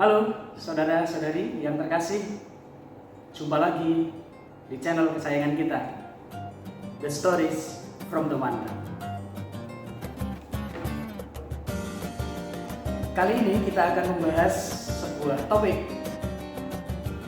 Halo saudara-saudari yang terkasih, jumpa lagi di channel kesayangan kita, The Stories from the Manda. Kali ini kita akan membahas sebuah topik,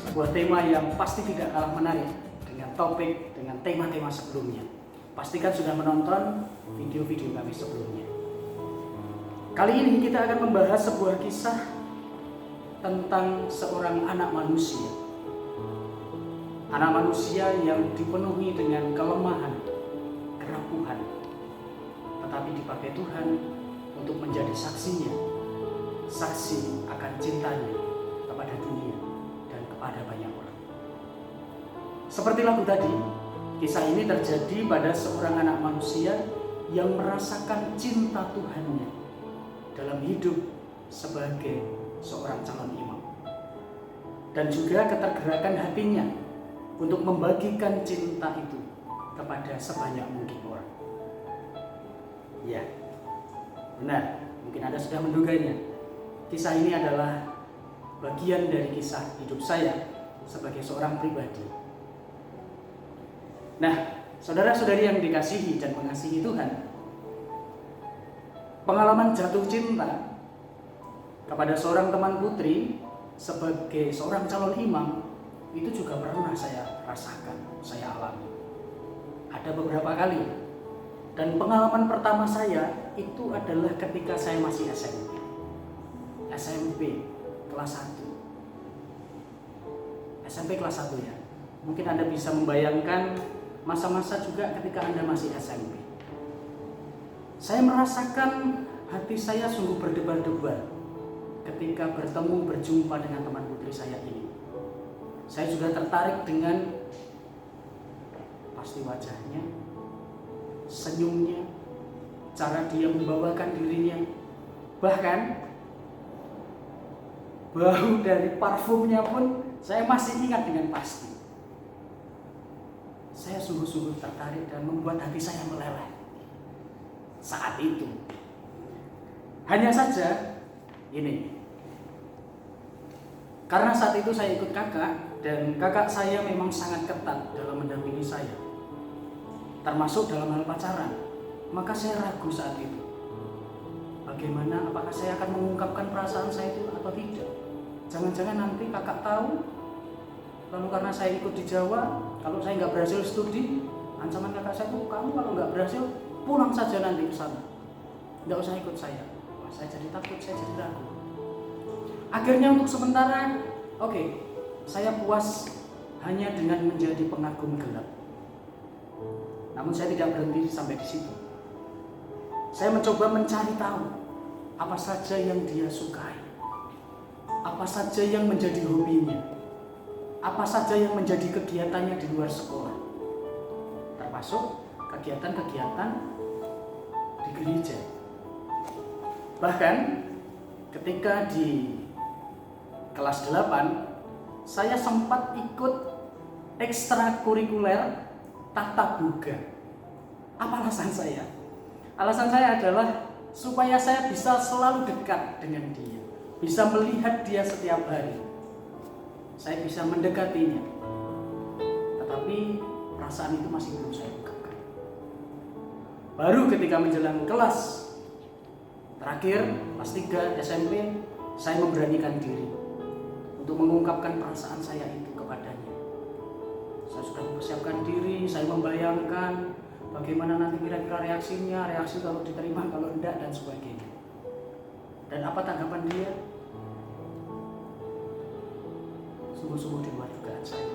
sebuah tema yang pasti tidak kalah menarik dengan tema-tema sebelumnya. Pastikan sudah menonton video-video kami sebelumnya. Kali ini kita akan membahas sebuah kisah tentang seorang anak manusia. Anak manusia yang dipenuhi dengan kelemahan, kerapuhan, tetapi dipakai Tuhan untuk menjadi saksinya, saksi akan cintanya kepada dunia dan kepada banyak orang. Seperti lagu tadi, kisah ini terjadi pada seorang anak manusia yang merasakan cinta Tuhannya dalam hidup sebagai seorang calon imam, dan juga ketergerakan hatinya untuk membagikan cinta itu kepada sebanyak mungkin orang. Ya, benar, mungkin Anda sudah menduganya. Kisah ini adalah bagian dari kisah hidup saya sebagai seorang pribadi. Nah, saudara-saudari yang dikasihi dan mengasihi Tuhan, pengalaman jatuh cinta kepada seorang teman putri sebagai seorang calon imam itu juga pernah saya rasakan, saya alami. Ada beberapa kali. Dan pengalaman pertama saya itu adalah ketika saya masih SMP kelas 1. SMP kelas 1 ya. Mungkin Anda bisa membayangkan masa-masa juga ketika Anda masih SMP. Saya merasakan hati saya sungguh berdebar-debar ketika berjumpa dengan teman putri saya ini. Saya juga tertarik dengan pasti wajahnya, senyumnya, cara dia membawakan dirinya, bahkan bau dari parfumnya pun saya masih ingat dengan pasti. Saya sungguh-sungguh tertarik dan membuat hati saya meleleh saat itu. Hanya saja ini, karena saat itu saya ikut kakak, dan kakak saya memang sangat ketat dalam mendampingi saya, termasuk dalam hal pacaran. Maka saya ragu saat itu. Bagaimana, apakah saya akan mengungkapkan perasaan saya itu atau tidak? Jangan-jangan nanti kakak tahu, lalu karena saya ikut di Jawa, kalau saya nggak berhasil studi, ancaman kakak saya itu, kamu kalau nggak berhasil pulang saja nanti ke sana, nggak usah ikut saya. Wah, saya jadi takut, saya jadi ragu. Akhirnya untuk sementara, oke, saya puas hanya dengan menjadi pengagum gelap. Namun saya tidak berhenti sampai di situ. Saya mencoba mencari tahu apa saja yang dia sukai, apa saja yang menjadi hobinya, apa saja yang menjadi kegiatannya di luar sekolah, termasuk kegiatan-kegiatan di gereja. Bahkan ketika di kelas 8, saya sempat ikut ekstrakurikuler tata boga. Apa alasan saya? Alasan saya adalah supaya saya bisa selalu dekat dengan dia, bisa melihat dia setiap hari, saya bisa mendekatinya. Tetapi perasaan itu masih belum saya ungkapkan. Baru ketika menjelang kelas terakhir, kelas 3 SMP, saya memberanikan diri untuk mengungkapkan perasaan saya itu kepadanya. Saya sudah mempersiapkan diri, saya membayangkan bagaimana nanti kira-kira reaksi kalau diterima, kalau enggak, dan sebagainya. Dan apa tanggapan dia? Sungguh-sungguh di luar dugaan saya.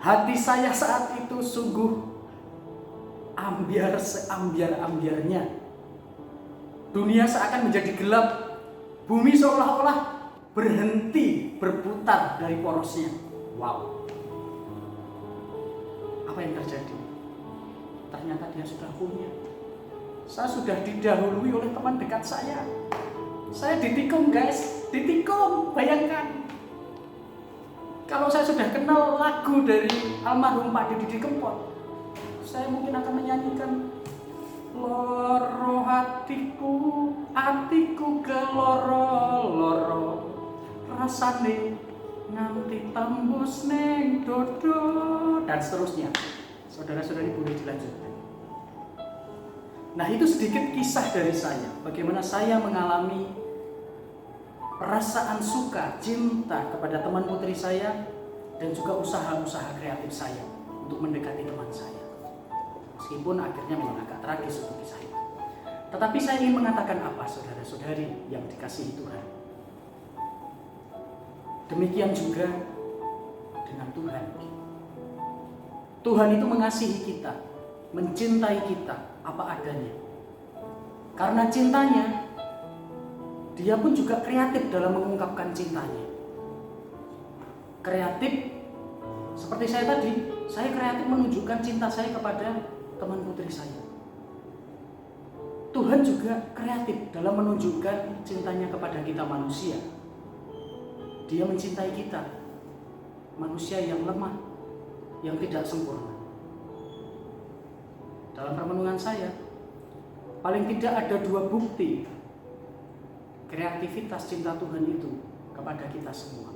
Hati saya saat itu sungguh ambiar seambiar-ambiarnya. Dunia seakan menjadi gelap. Bumi seolah-olah berhenti berputar dari porosnya. Wow. Apa yang terjadi? Ternyata dia sudah punya. Saya sudah didahului oleh teman dekat saya. Saya ditikung, guys. Ditikung, bayangkan. Kalau saya sudah kenal lagu dari almarhum Pak Didi Kempot, saya mungkin akan menyanyikan loro hatiku atiku keloro-loro, rasane nganti tembus ning dodo, dan seterusnya. Saudara-saudari boleh dilanjutkan. Nah, itu sedikit kisah dari saya, bagaimana saya mengalami perasaan suka, cinta kepada teman putri saya, dan juga usaha-usaha kreatif saya untuk mendekati teman saya. Meskipun akhirnya memang agak tragis untuk kisah itu. Tetapi saya ingin mengatakan apa, saudara-saudari yang dikasihi Tuhan. Demikian juga dengan Tuhan. Tuhan itu mengasihi kita, mencintai kita apa adanya. Karena cintanya, dia pun juga kreatif dalam mengungkapkan cintanya. Kreatif, seperti saya tadi, saya kreatif menunjukkan cinta saya kepada teman putri saya. Tuhan juga kreatif dalam menunjukkan cintanya kepada kita manusia. Dia mencintai kita, manusia yang lemah, yang tidak sempurna. Dalam permenungan saya, paling tidak ada 2 bukti kreativitas cinta Tuhan itu kepada kita semua.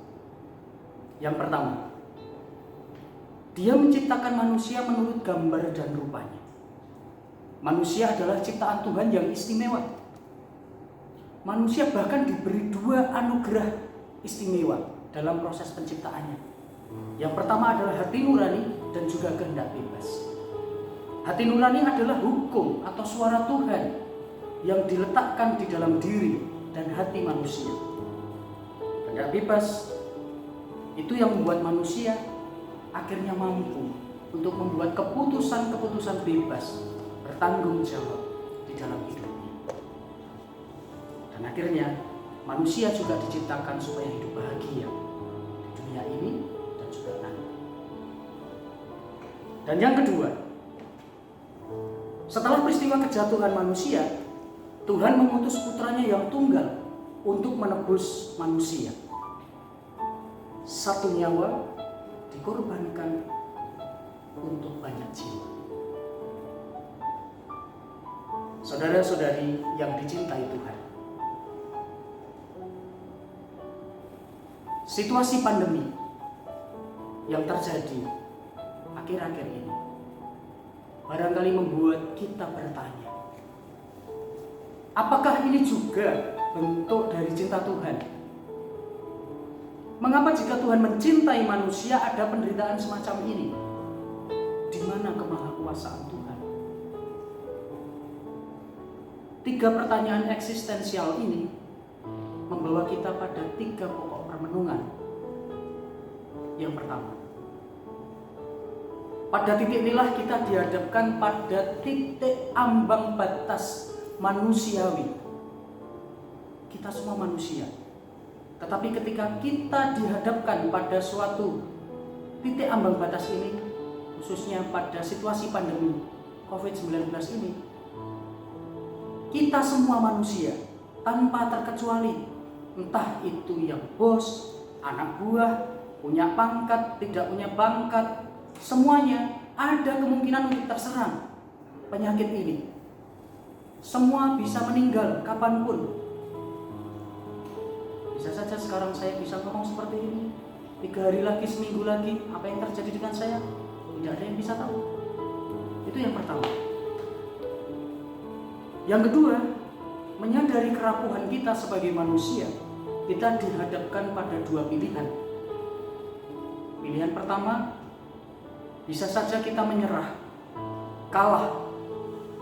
Yang pertama, Dia menciptakan manusia menurut gambar dan rupanya. Manusia adalah ciptaan Tuhan yang istimewa. Manusia bahkan diberi 2 anugerah istimewa dalam proses penciptaannya. Yang pertama adalah hati nurani dan juga kehendak bebas. Hati nurani adalah hukum atau suara Tuhan yang diletakkan di dalam diri dan hati manusia. Kehendak bebas itu yang membuat manusia akhirnya mampu untuk membuat keputusan-keputusan bebas, bertanggung jawab di dalam hidupnya. Dan akhirnya manusia juga diciptakan supaya hidup bahagia di dunia ini dan juga nanti. Dan yang kedua, setelah peristiwa kejatuhan manusia, Tuhan mengutus putranya yang tunggal untuk menebus manusia. 1 nyawa dikorbankan untuk banyak jiwa. Saudara-saudari yang dicintai Tuhan, situasi pandemi yang terjadi akhir-akhir ini barangkali membuat kita bertanya, apakah ini juga bentuk dari cinta Tuhan? Mengapa jika Tuhan mencintai manusia ada penderitaan semacam ini? Di mana kemahakuasaan Tuhan? 3 pertanyaan eksistensial ini membawa kita pada 3 pokok permenungan. Yang pertama, pada titik inilah kita dihadapkan pada titik ambang batas manusiawi. Kita semua manusia. Tetapi ketika kita dihadapkan pada suatu titik ambang batas ini, khususnya pada situasi pandemi COVID-19 ini, kita semua manusia tanpa terkecuali, entah itu yang bos, anak buah, punya pangkat, tidak punya pangkat, semuanya ada kemungkinan untuk terserang penyakit ini. Semua bisa meninggal kapanpun. Bisa saja sekarang saya bisa ngomong seperti ini, 3 hari lagi, seminggu lagi, apa yang terjadi dengan saya, tidak ada yang bisa tahu. Itu yang pertama. Yang kedua, menyadari kerapuhan kita sebagai manusia, kita dihadapkan pada 2 pilihan. Pilihan pertama, bisa saja kita menyerah, kalah,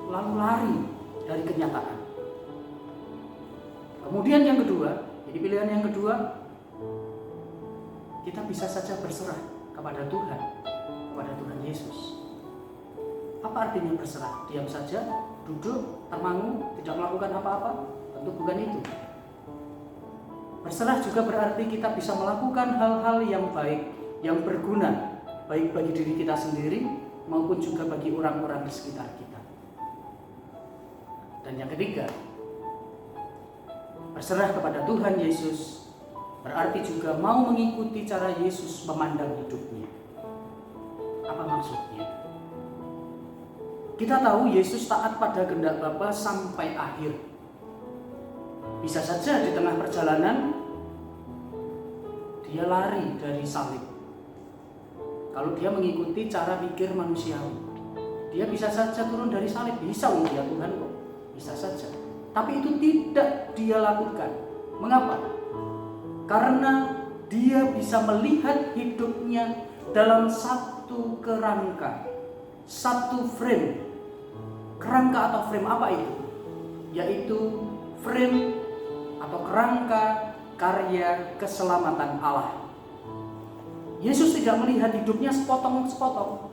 lalu lari dari kenyataan. Kemudian yang kedua, jadi pilihan yang kedua, kita bisa saja berserah kepada Tuhan, kepada Tuhan Yesus. Apa artinya berserah? Diam saja, duduk, termangu, tidak melakukan apa-apa? Tentu bukan itu. Berserah juga berarti kita bisa melakukan hal-hal yang baik, yang berguna, baik bagi diri kita sendiri maupun juga bagi orang-orang di sekitar kita. Dan yang ketiga, berserah kepada Tuhan Yesus berarti juga mau mengikuti cara Yesus memandang hidupnya. Apa maksudnya? Kita tahu Yesus taat pada kehendak Bapa sampai akhir. Bisa saja di tengah perjalanan dia lari dari salib. Kalau dia mengikuti cara pikir manusiawi, dia bisa saja turun dari salib. Bisa, dia Tuhan kok. Bisa saja. Tapi itu tidak dia lakukan. Mengapa? Karena dia bisa melihat hidupnya dalam satu kerangka, satu frame. Kerangka atau frame apa itu? Yaitu frame atau kerangka karya keselamatan Allah. Yesus tidak melihat hidupnya sepotong-sepotong.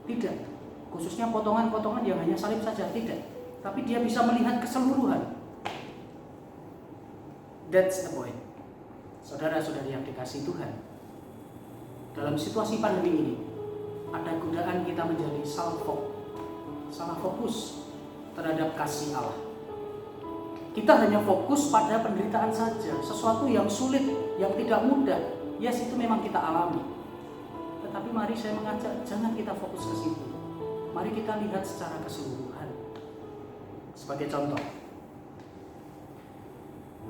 Tidak. Khususnya potongan-potongan yang hanya salib saja, tidak. Tapi dia bisa melihat keseluruhan. That's the point. Saudara-saudari yang dikasihi Tuhan, dalam situasi pandemi ini ada godaan kita menjadi salah fokus terhadap kasih Allah. Kita hanya fokus pada penderitaan saja, sesuatu yang sulit, yang tidak mudah. Yes, itu memang kita alami. Tetapi mari saya mengajak, jangan kita fokus ke situ. Mari kita lihat secara keseluruhan. Sebagai contoh,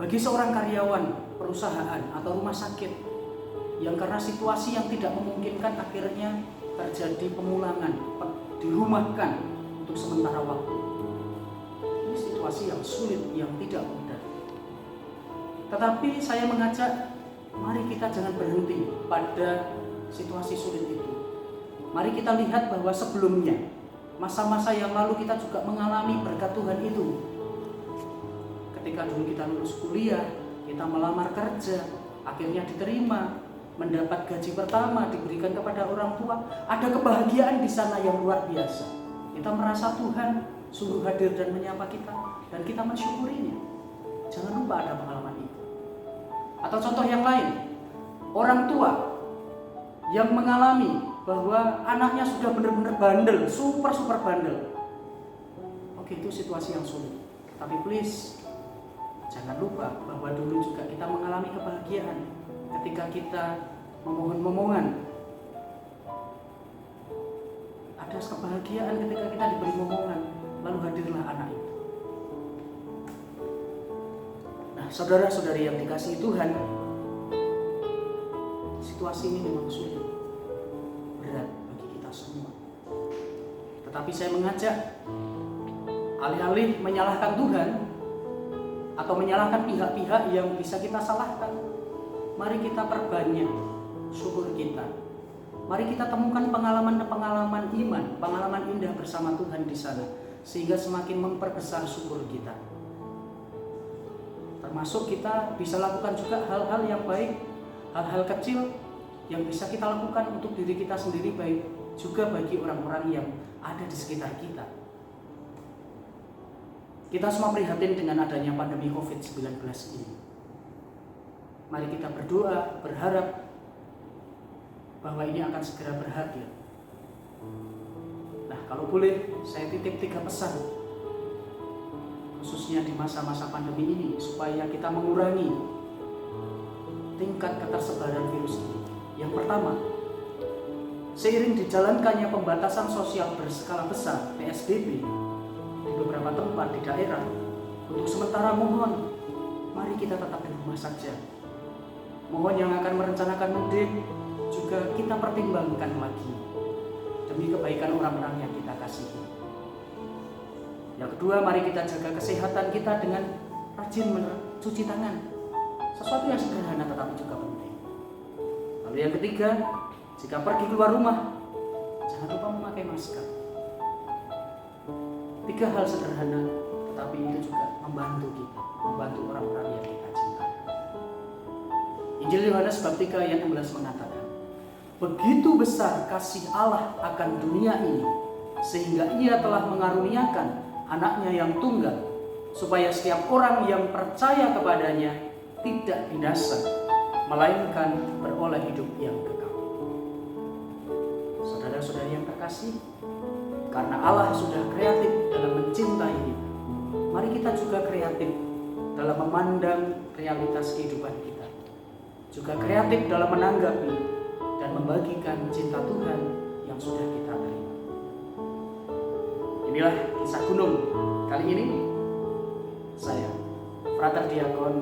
bagi seorang karyawan perusahaan atau rumah sakit yang karena situasi yang tidak memungkinkan akhirnya terjadi pemulangan, dirumahkan untuk sementara waktu. Ini situasi yang sulit, yang tidak mudah. Tetapi saya mengajak, mari kita jangan berhenti pada situasi sulit itu. Mari kita lihat bahwa sebelumnya, masa-masa yang lalu kita juga mengalami berkat Tuhan itu. Ketika dulu kita lulus kuliah, kita melamar kerja, akhirnya diterima, mendapat gaji pertama, diberikan kepada orang tua, ada kebahagiaan di sana yang luar biasa. Kita merasa Tuhan sungguh hadir dan menyapa kita, dan kita mensyukurinya. Jangan lupa ada pengalaman itu. Atau contoh yang lain, orang tua yang mengalami bahwa anaknya sudah benar-benar bandel, super bandel. Oke, itu situasi yang sulit. Tapi please, jangan lupa bahwa dulu juga kita mengalami kebahagiaan ketika kita memohon-momongan. Ada kebahagiaan ketika kita diberi momongan, lalu hadirlah anak itu. Nah, saudara-saudari yang dikasihi Tuhan, situasi ini memang sulit, berat bagi kita semua. Tetapi saya mengajak, alih-alih menyalahkan Tuhan atau menyalahkan pihak-pihak yang bisa kita salahkan, mari kita perbanyak syukur kita. Mari kita temukan pengalaman-pengalaman iman, pengalaman indah bersama Tuhan di sana, sehingga semakin memperbesar syukur kita. Termasuk kita bisa lakukan juga hal-hal yang baik, hal-hal kecil yang bisa kita lakukan untuk diri kita sendiri baik, juga bagi orang-orang yang ada di sekitar kita. Kita semua prihatin dengan adanya pandemi COVID-19 ini. Mari kita berdoa, berharap bahwa ini akan segera berakhir. Nah, kalau boleh saya titip 3 pesan, khususnya di masa-masa pandemi ini, supaya kita mengurangi tingkat ketersebaran virus ini. Yang pertama, seiring dijalankannya pembatasan sosial berskala besar PSBB di beberapa tempat di daerah, untuk sementara mohon, mari kita tetap di rumah saja. Mohon yang akan merencanakan mudik juga kita pertimbangkan lagi demi kebaikan orang-orang yang kita kasihi. Yang kedua, mari kita jaga kesehatan kita dengan rajin mencuci tangan. Sesuatu yang sederhana tetapi juga penting. Lalu yang ketiga, jika pergi keluar rumah, jangan lupa memakai masker. 3 hal sederhana, tetapi itu juga membantu kita, membantu orang-orang yang kita cintai. Injil Yohanes bab 3 ayat 16 mengatakan, begitu besar kasih Allah akan dunia ini, sehingga Ia telah mengaruniakan anaknya yang tunggal, supaya setiap orang yang percaya kepadanya tidak binasa, melainkan beroleh hidup yang kekal. Saudara-saudari yang terkasih, karena Allah sudah kreatif dalam mencintai kita, mari kita juga kreatif dalam memandang realitas kehidupan kita, juga kreatif dalam menanggapi dan membagikan cinta Tuhan yang sudah kita terima. Inilah kisah gunung kali ini. Saya Frater Diakon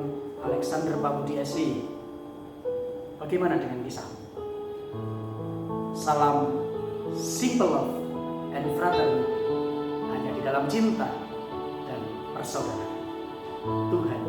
Alexander Pabudiasi, bagaimana dengan kisahmu? Salam simple love and fraternity, hanya di dalam cinta dan persaudaraan. Tuhan